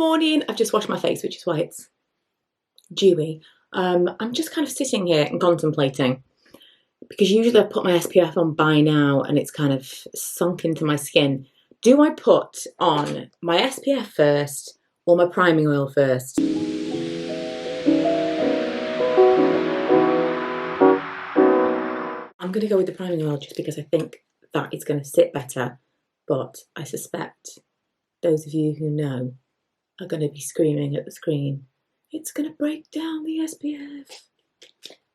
morning. I've just washed my face, which is why it's dewy. I'm just kind of sitting here and contemplating, because usually I put my SPF on by now and it's kind of sunk into my skin. Do I put on my SPF first or my priming oil first? I'm going to go with the priming oil just because I think that it's going to sit better, but I suspect those of you who know are going to be screaming at the screen, it's going to break down the SPF.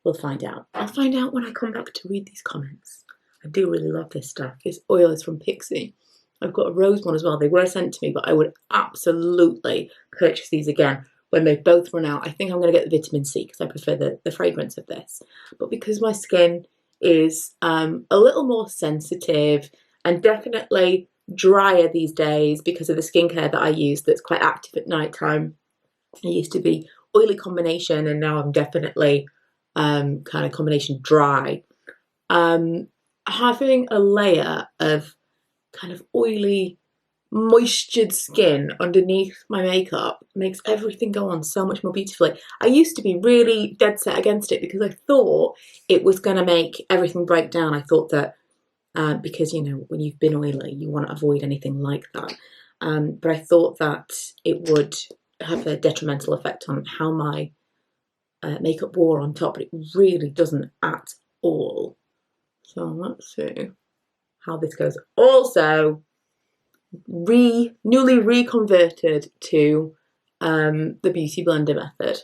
We'll find out. I'll find out when I come back to read these comments. I do really love this stuff. This oil is from Pixie. I've got a rose one as well. They were sent to me, but I would absolutely purchase these again when they both run out. I think I'm going to get the vitamin C because I prefer the fragrance of this. But because my skin is a little more sensitive and definitely drier these days because of the skincare that I use that's quite active at night time. I used to be oily combination and now I'm definitely kind of combination dry. Having a layer of kind of oily, moistured skin underneath my makeup makes everything go on so much more beautifully. I used to be really dead set against it because I thought it was going to make everything break down. I thought that because, you know, when you've been oily, you want to avoid anything like that. But I thought that it would have a detrimental effect on how my makeup wore on top, but it really doesn't at all. So let's see how this goes. Also, newly reconverted to the Beauty Blender method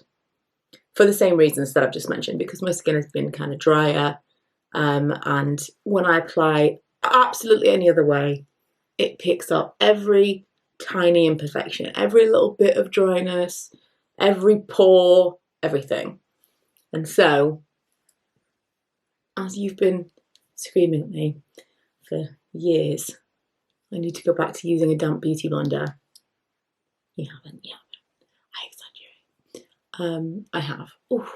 for the same reasons that I've just mentioned, because my skin has been kind of drier. And when I apply absolutely any other way, it picks up every tiny imperfection, every little bit of dryness, every pore, everything. And so, as you've been screaming at me for years, I need to go back to using a damp beauty blender. You haven't. I exaggerate. I have. Ooh.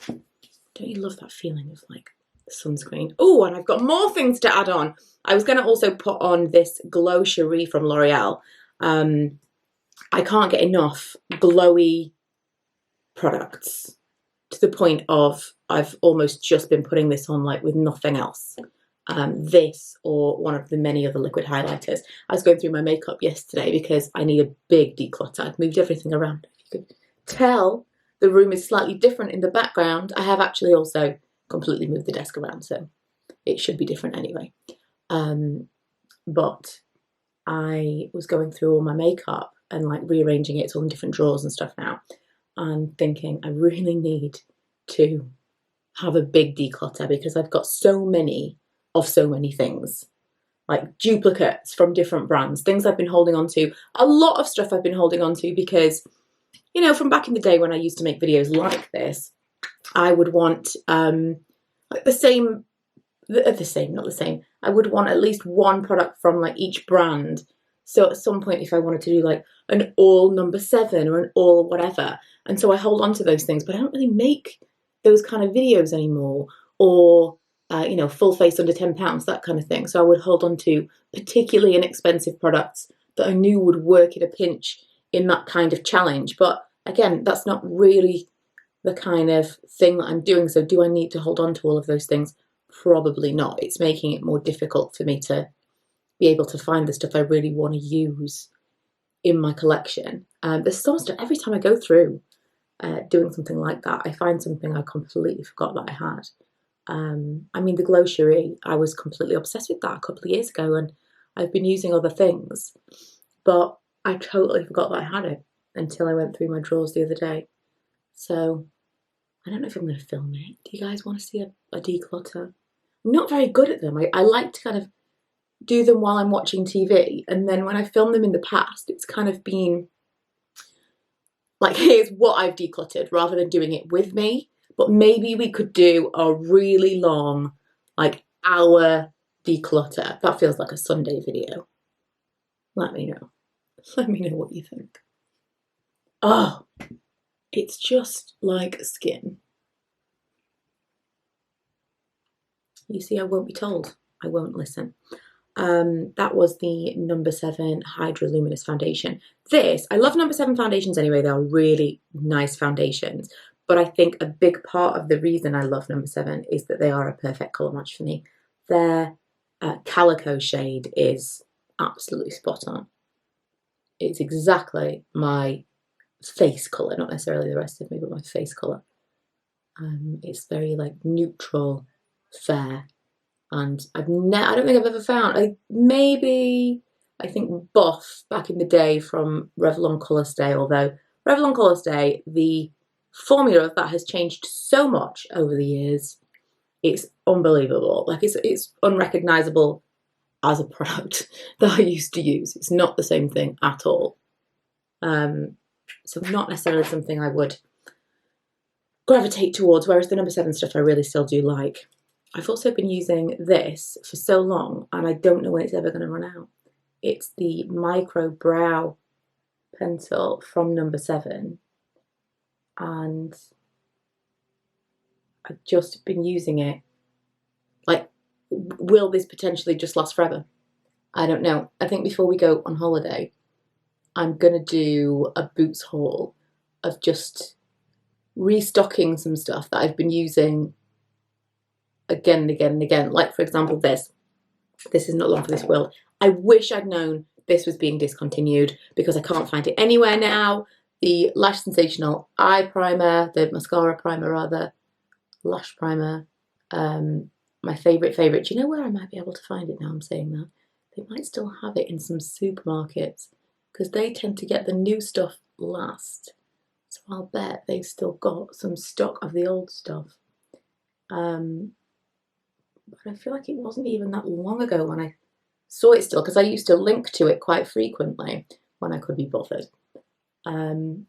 Don't you love that feeling of like sunscreen? Oh, and I've got more things to add on. I was going to also put on this Glow Cherie from L'Oreal. I can't get enough glowy products to the point of I've almost just been putting this on like with nothing else. This or one of the many other liquid highlighters. I was going through my makeup yesterday because I need a big declutter. I've moved everything around. If you could tell, the room is slightly different in the background. I have actually also completely moved the desk around, so it should be different anyway. But I was going through all my makeup and like rearranging it. It's all in different drawers and stuff now. I'm thinking I really need to have a big declutter because I've got so many of so many things, like duplicates from different brands, things I've been holding on to, a lot of stuff I've been holding on to because, you know, from back in the day when I used to make videos like this, I would want like I would want at least one product from like each brand. So at some point, if I wanted to do like an all number 7 or an all whatever, and so I hold on to those things, but I don't really make those kind of videos anymore, or you know, full face under £10, that kind of thing. So I would hold on to particularly inexpensive products that I knew would work in a pinch in that kind of challenge. But again, that's not really the kind of thing that I'm doing. So do I need to hold on to all of those things? Probably not. It's making it more difficult for me to be able to find the stuff I really want to use in my collection. There's some stuff every time I go through doing something like that, I find something I completely forgot that I had. I mean, the Glow Cherie, I was completely obsessed with that a couple of years ago, and I've been using other things, but I totally forgot that I had it until I went through my drawers the other day. So I don't know if I'm going to film it. Do you guys want to see a declutter? I'm not very good at them. I like to kind of do them while I'm watching TV, and then when I filmed them in the past, it's kind of been like, here's what I've decluttered rather than doing it with me. But maybe we could do a really long, like, hour declutter. That feels like a Sunday video. Let me know. Let me know what you think. Oh, it's just like skin. You see, I won't be told. I won't listen. That was the number 7 Hydra Luminous Foundation. I love number 7 foundations anyway. They are really nice foundations. But I think a big part of the reason I love number 7 is that they are a perfect colour match for me. Their calico shade is absolutely spot on. It's exactly my face colour, not necessarily the rest of me, but my face colour. It's very like neutral, fair, and I don't think I've ever found. I think Buff back in the day from Revlon Colour Stay, although Revlon Colour Stay, the formula of that has changed so much over the years. It's unbelievable. Like it's unrecognisable as a product that I used to use. It's not the same thing at all. So not necessarily something I would gravitate towards, whereas the number 7 stuff I really still do like. I've also been using this for so long and I don't know when it's ever going to run out. It's the Micro Brow Pencil from number 7, and I've just been using it. Like, will this potentially just last forever? I don't know. I think before we go on holiday, I'm going to do a Boots haul of just restocking some stuff that I've been using again and again and again. Like, for example, this is Not Long for This World. I wish I'd known this was being discontinued because I can't find it anywhere now. The Lash Sensational Eye Primer, the Mascara Primer rather, Lash Primer, my favourite. Do you know where I might be able to find it now I'm saying that? They might still have it in some supermarkets because they tend to get the new stuff last. So I'll bet they've still got some stock of the old stuff. But I feel like it wasn't even that long ago when I saw it still, because I used to link to it quite frequently when I could be bothered. And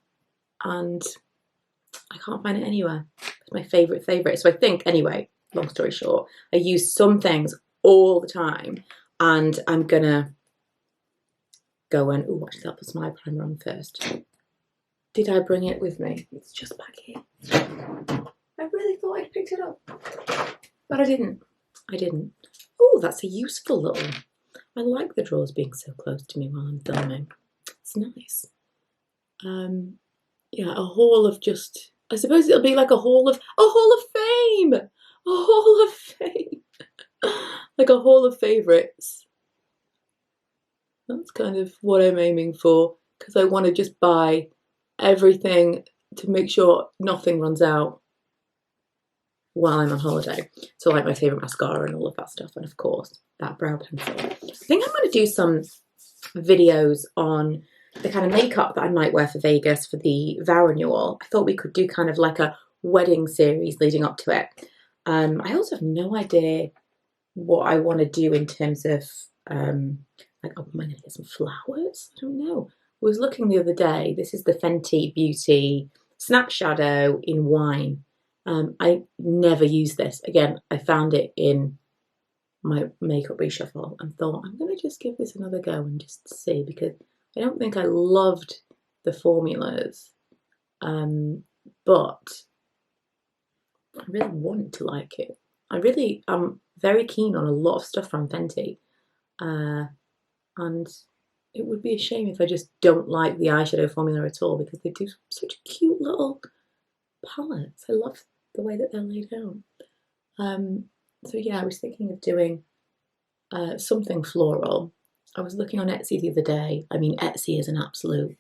I can't find it anywhere. It's my favourite. So I think, anyway, long story short, I use some things all the time, and I'm gonna go and, oh, actually I'll put my primer on first. Did I bring it with me? It's just back here. I really thought I'd picked it up, but I didn't. Oh, that's a useful little. I like the drawers being so close to me while I'm filming. It's nice. Yeah, a haul of just. I suppose it'll be like a haul of fame. A haul of fame. Like a haul of favourites. That's kind of what I'm aiming for, because I want to just buy everything to make sure nothing runs out while I'm on holiday. So like my favourite mascara and all of that stuff, and of course that brow pencil. I think I'm going to do some videos on the kind of makeup that I might wear for Vegas for the vow renewal. I thought we could do kind of like a wedding series leading up to it. I also have no idea what I want to do in terms of like, oh, am I going to get some flowers? I don't know. I was looking the other day. This is the Fenty Beauty Snap Shadow in Wine. I never use this. Again, I found it in my makeup reshuffle and thought, I'm going to just give this another go and just see, because I don't think I loved the formulas, but I really want to like it. I'm very keen on a lot of stuff from Fenty, and it would be a shame if I just don't like the eyeshadow formula at all, because they do such cute little palettes. I love the way that they're laid out. So yeah, I was thinking of doing something floral. I was looking on Etsy the other day. I mean, Etsy is an absolute,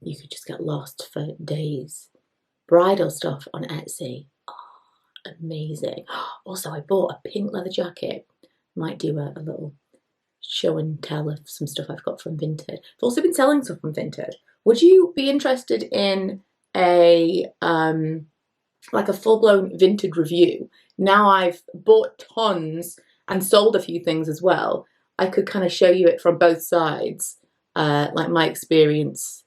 you could just get lost for days. Bridal stuff on Etsy, oh, amazing. Also, I bought a pink leather jacket. Might do a little show and tell of some stuff I've got from Vinted. I've also been selling stuff from Vinted. Would you be interested in a like a full-blown Vinted review? Now I've bought tons and sold a few things as well. I could kind of show you it from both sides, like my experience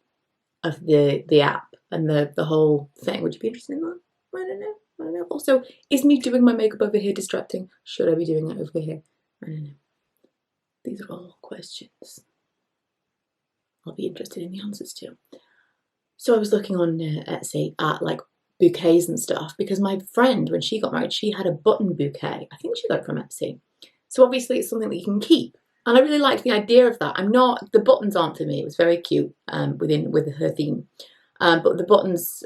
of the app and the whole thing. Would you be interested in that? I don't know. Also, is me doing my makeup over here distracting? Should I be doing that over here? I don't know. These are all questions I'll be interested in the answers to. So I was looking on Etsy at like bouquets and stuff, because my friend, when she got married, she had a button bouquet. I think she got it from Etsy. So obviously it's something that you can keep. And I really liked the idea of that. The buttons aren't for me. It was very cute with her theme. But the buttons,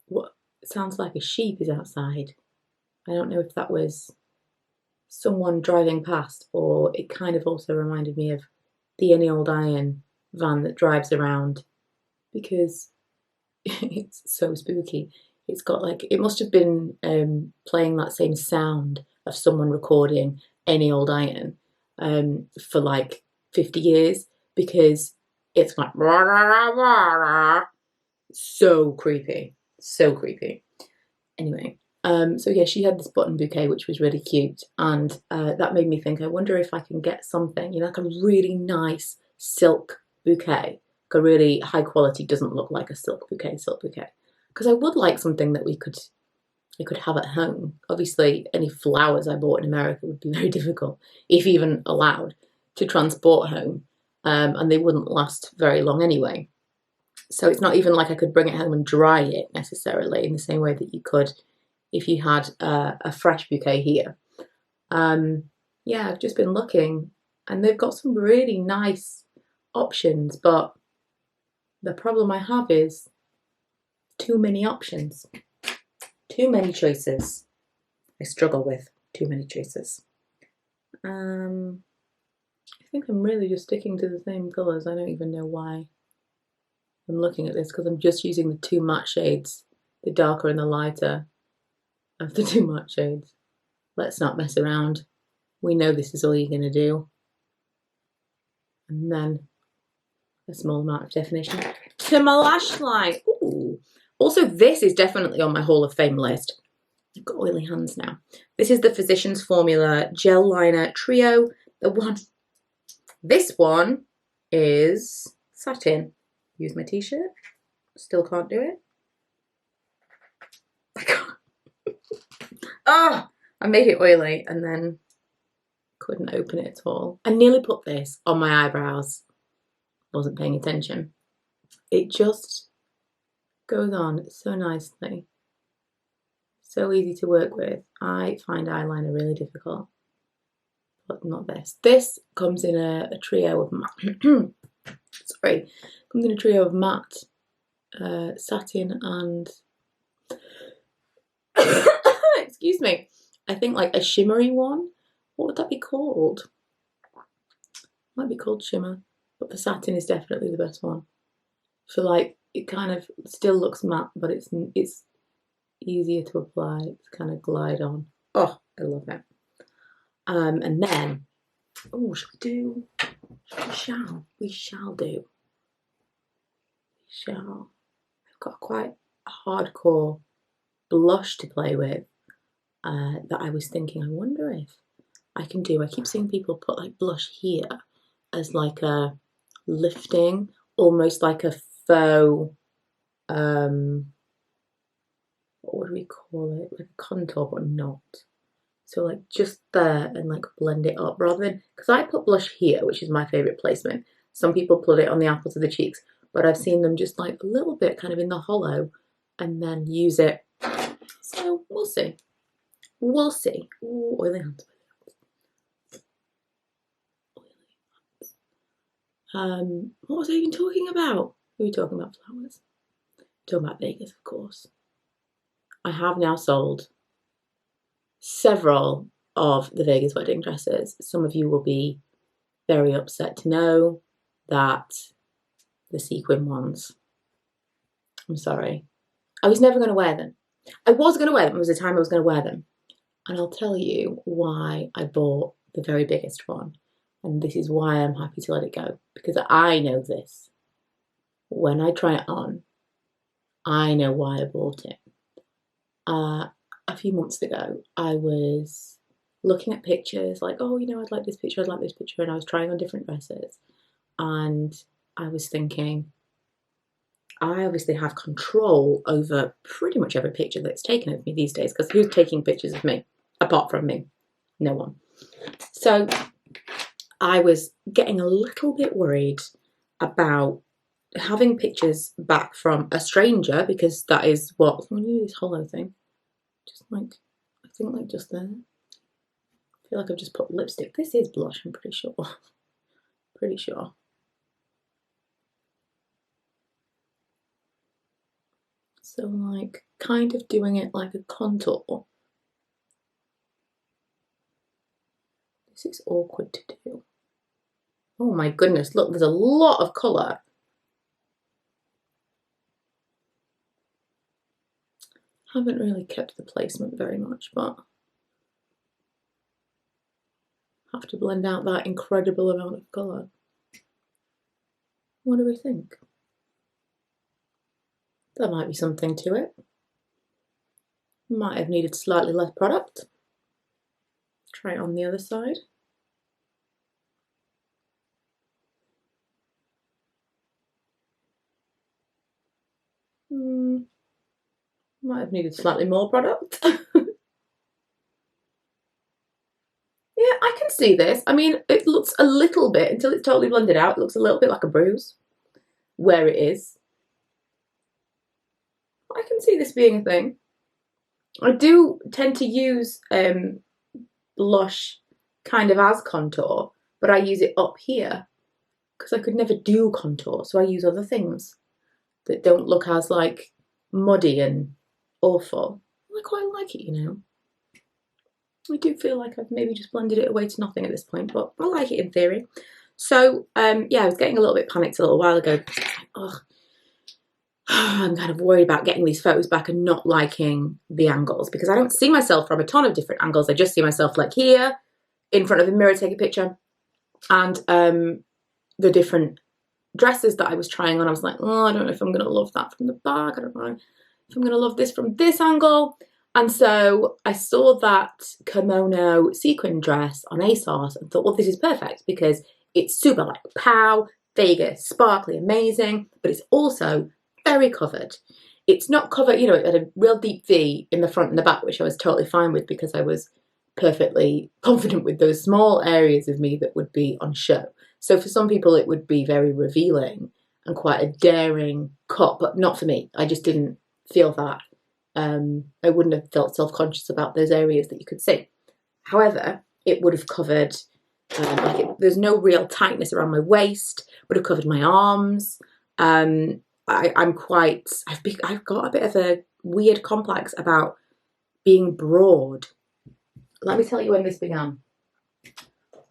what it sounds like a sheep is outside. I don't know if that was someone driving past, or it kind of also reminded me of the Any Old Iron van that drives around, because it's so spooky. It's got like, it must have been playing that same sound of someone recording Any Old Iron for like 50 years, because it's like so creepy, so creepy. Anyway, so yeah, she had this button bouquet which was really cute, and that made me think, I wonder if I can get something, you know, like a really nice silk bouquet, like a really high quality, doesn't look like a silk bouquet, because I would like something that I could have at home. Obviously, any flowers I bought in America would be very difficult, if even allowed, to transport home, and they wouldn't last very long anyway. So it's not even like I could bring it home and dry it necessarily in the same way that you could if you had a fresh bouquet here. Yeah, I've just been looking, and they've got some really nice options, but the problem I have is too many options, too many choices. I struggle with too many choices. I think I'm really just sticking to the same colours. I don't even know why I'm looking at this, because I'm just using the two matte shades, the darker and the lighter of the two matte shades. Let's not mess around. We know this is all you're going to do. And then a small amount of definition to my lash line. Ooh. Also, this is definitely on my Hall of Fame list. I've got oily hands now. This is the Physicians Formula Gel Liner Trio. This one is satin. Use my t-shirt. Still can't do it. I can't. Oh, I made it oily and then couldn't open it at all. I nearly put this on my eyebrows. Wasn't paying attention. It just goes on so nicely. So easy to work with. I find eyeliner really difficult, but not this. This comes in a trio of matte. Sorry, comes in a trio of matte, satin, and excuse me, I think like a shimmery one. What would that be called? Might be called shimmer, but the satin is definitely the best one. So like, it kind of still looks matte, but it's easier to apply. It's kind of glide on. Oh, I love it. And then, oh, we shall do. I've got quite a hardcore blush to play with that I was thinking, I wonder if I can do. I keep seeing people put like blush here as like a lifting, almost like a faux, what do we call it? Like a contour, but not. So like just there and like blend it up rather than, because I put blush here, which is my favourite placement. Some people put it on the apples of the cheeks, but I've seen them just like a little bit kind of in the hollow and then use it. So we'll see. We'll see. Ooh, oily hands. What was I even talking about? We were talking about flowers. Talking about Vegas, of course. I have now sold several of the Vegas wedding dresses. Some of you will be very upset to know that the sequin ones, I'm sorry, I was never going to wear them. I was going to wear them. There was a time I was going to wear them. And I'll tell you why I bought the very biggest one. And this is why I'm happy to let it go. Because I know this. When I try it on, I know why I bought it. A few months ago, I was looking at pictures like, oh, you know, I'd like this picture, I'd like this picture. And I was trying on different dresses. And I was thinking, I obviously have control over pretty much every picture that's taken of me these days, because who's taking pictures of me apart from me? No one. So I was getting a little bit worried about having pictures back from a stranger, because that is what, I'm going to do this hollow thing. Just like, I think like just there. feel like I've just put lipstick. This is blush, I'm pretty sure. Pretty sure. So like kind of doing it like a contour. This is awkward to do. Oh my goodness, look, there's a lot of colour. Haven't really kept the placement very much, but have to blend out that incredible amount of colour. What do we think? There might be something to it. Might have needed slightly less product. Try it on the other side. Might have needed slightly more product. Yeah, I can see this. I mean, it looks a little bit, until it's totally blended out, it looks a little bit like a bruise where it is. I can see this being a thing. I do tend to use blush kind of as contour, but I use it up here because I could never do contour, so I use other things that don't look as like muddy and awful. I quite like it, you know. I do feel like I've maybe just blended it away to nothing at this point, but I like it in theory. So yeah, I was getting a little bit panicked a little while ago because I was like, oh, I'm kind of worried about getting these photos back and not liking the angles, because I don't see myself from a ton of different angles. I just see myself like here in front of the mirror, take a picture, and the different dresses that I was trying on, I was like, oh, I don't know if I'm going to love that from the back. I don't know if I'm going to love this from this angle. And so I saw that kimono sequin dress on ASOS and thought, well, this is perfect because it's super like pow, Vegas, sparkly, amazing, but it's also very covered. It's not covered, you know, it had a real deep V in the front and the back, which I was totally fine with because I was perfectly confident with those small areas of me that would be on show. So for some people it would be very revealing and quite a daring cut, but not for me. I just didn't feel that. I wouldn't have felt self-conscious about those areas that you could see. However, it would have covered, there's no real tightness around my waist, would have covered my arms. I've got a bit of a weird complex about being broad. Let me tell you when this began.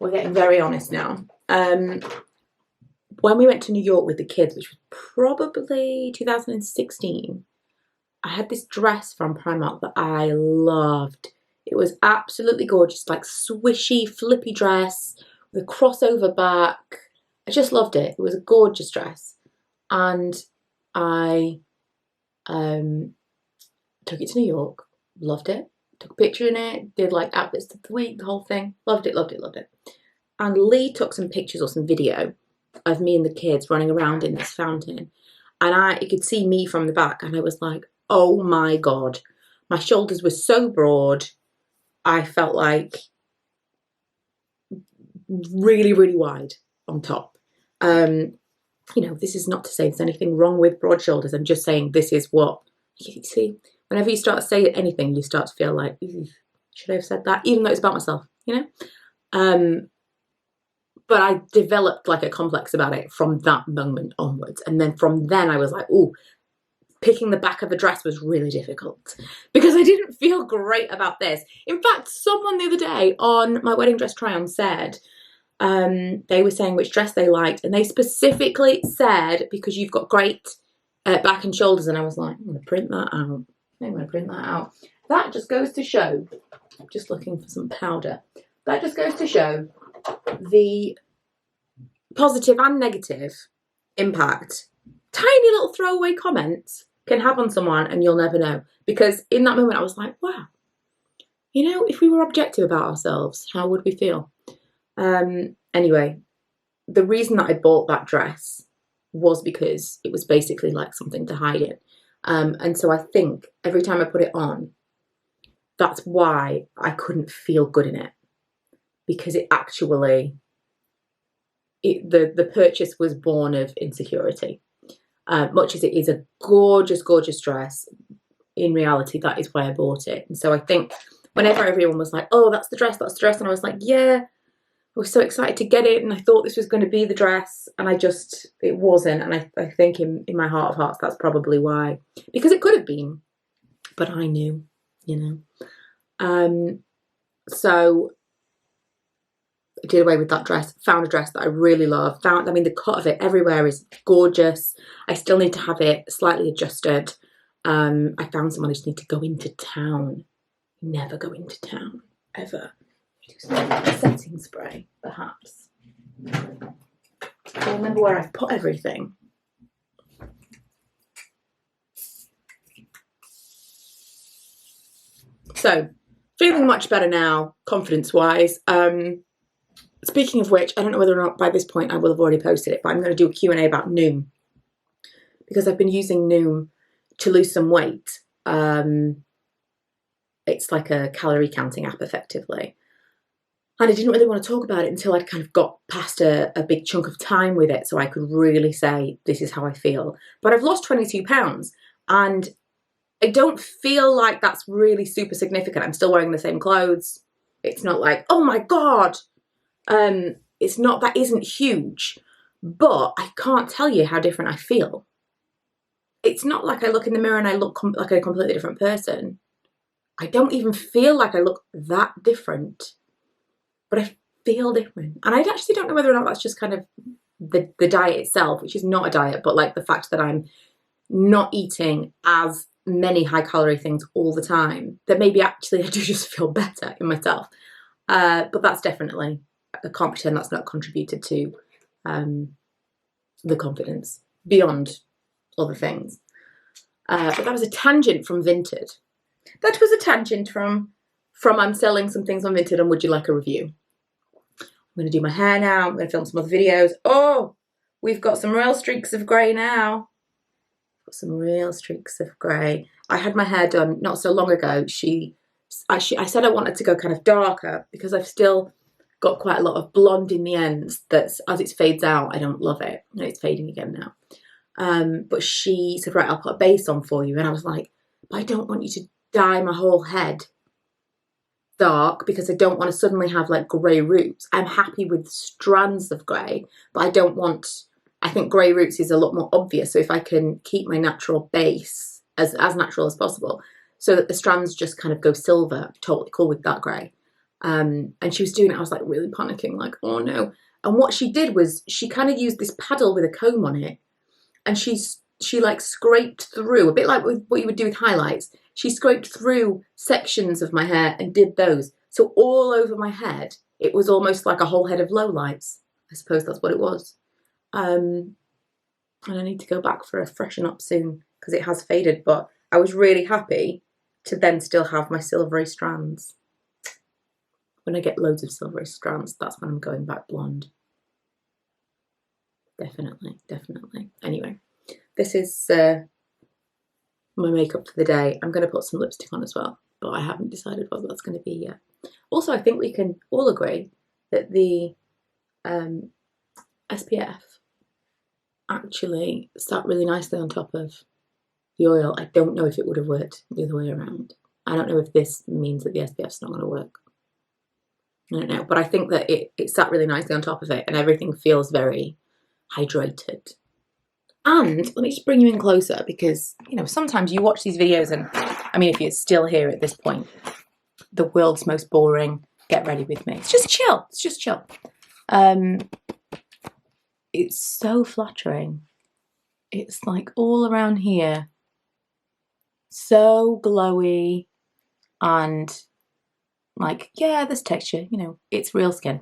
We're getting very honest now. When we went to New York with the kids, which was probably 2016, I had this dress from Primark that I loved. It was absolutely gorgeous, like swishy, flippy dress with a crossover back. I just loved it. It was a gorgeous dress. And I took it to New York, loved it, took a picture in it, did like outfits of the week, the whole thing. Loved it, loved it, loved it. And Lee took some pictures or some video of me and the kids running around in this fountain. And you could see me from the back and I was like, oh my God, my shoulders were so broad. I felt like really, really wide on top. You know, this is not to say there's anything wrong with broad shoulders. I'm just saying this is what, you see, whenever you start to say anything, you start to feel like, should I have said that? Even though it's about myself, you know? But I developed like a complex about it from that moment onwards. And then from then I was like, oh, picking the back of the dress was really difficult because I didn't feel great about this. In fact, someone the other day on my wedding dress try on said, they were saying which dress they liked, and they specifically said, because you've got great back and shoulders, and I was like, I'm going to print that out. I'm going to print that out. That just goes to show, just looking for some powder, that just goes to show the positive and negative impact tiny little throwaway comments can have on someone, and you'll never know. Because in that moment I was like, wow, you know, if we were objective about ourselves, how would we feel? Anyway, the reason that I bought that dress was because it was basically like something to hide it. And so I think every time I put it on, that's why I couldn't feel good in it. Because it actually, the purchase was born of insecurity. Much as it is a gorgeous, gorgeous dress, in reality, that is why I bought it. And so I think whenever everyone was like, oh, that's the dress, and I was like, yeah, I was so excited to get it, and I thought this was going to be the dress, and it wasn't. And I think in my heart of hearts, that's probably why, because it could have been, but I knew, you know. So I did away with that dress, found a dress that I really love. I mean, the cut of it everywhere is gorgeous. I still need to have it slightly adjusted. I found someone who just need to go into town. Never go into town, ever. Do some setting spray, perhaps. I remember where I've put everything. So, feeling much better now, confidence-wise. Speaking of which, I don't know whether or not by this point I will have already posted it, but I'm going to do a Q&A about Noom, because I've been using Noom to lose some weight. It's like a calorie counting app, effectively. And I didn't really want to talk about it until I'd kind of got past a big chunk of time with it, so I could really say, this is how I feel. But I've lost 22 pounds, and I don't feel like that's really super significant. I'm still wearing the same clothes. It's not like, oh my God. It's not, that isn't huge, but I can't tell you how different I feel. It's not like I look in the mirror and I look like a completely different person. I don't even feel like I look that different, but I feel different. And I actually don't know whether or not that's just kind of the diet itself, which is not a diet, but like the fact that I'm not eating as many high calorie things all the time, that maybe actually I do just feel better in myself. But that's definitely, I can't pretend that's not contributed to the confidence beyond other things. But that was a tangent from Vinted. That was a tangent from I'm selling some things on Vinted and would you like a review? I'm going to do my hair now. I'm going to film some other videos. Oh, we've got some real streaks of grey now. Got some real streaks of grey. I had my hair done not so long ago. I said I wanted to go kind of darker because I've still got quite a lot of blonde in the ends that's, as it fades out, I don't love it. No, it's fading again now. But she said, right, I'll put a base on for you. And I was like, but I don't want you to dye my whole head dark because I don't want to suddenly have like grey roots. I'm happy with strands of grey, but I think grey roots is a lot more obvious. So if I can keep my natural base as natural as possible so that the strands just kind of go silver, totally cool with that grey. And she was doing it, I was like really panicking, like, oh no. And what she did was she kind of used this paddle with a comb on it, and she like scraped through, a bit like what you would do with highlights. She scraped through sections of my hair and did those. So all over my head, it was almost like a whole head of lowlights. I suppose that's what it was. And I need to go back for a freshen up soon because it has faded, but I was really happy to then still have my silvery strands. When I get loads of silvery strands, that's when I'm going back blonde. Definitely, definitely. Anyway, this is my makeup for the day. I'm going to put some lipstick on as well, but I haven't decided what that's going to be yet. Also, I think we can all agree that the SPF actually sat really nicely on top of the oil. I don't know if it would have worked the other way around. I don't know if this means that the SPF's not going to work. I don't know, but I think that it sat really nicely on top of it and everything feels very hydrated. And let me just bring you in closer because, you know, sometimes you watch these videos and, I mean, if you're still here at this point, the world's most boring, get ready with me. It's just chill. It's just chill. It's so flattering. It's like all around here, so glowy and like, yeah, there's texture, you know, it's real skin.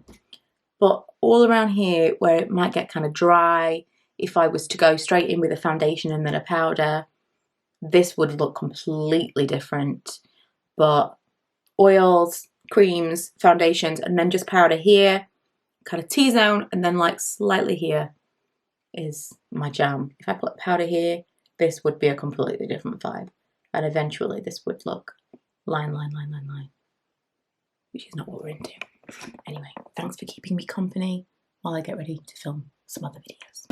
But all around here where it might get kind of dry, if I was to go straight in with a foundation and then a powder, this would look completely different. But oils, creams, foundations, and then just powder here, kind of T-zone, and then like slightly here is my jam. If I put powder here, this would be a completely different vibe. And eventually this would look line, line, line, line, line, which is not what we're into. Anyway, thanks for keeping me company while I get ready to film some other videos.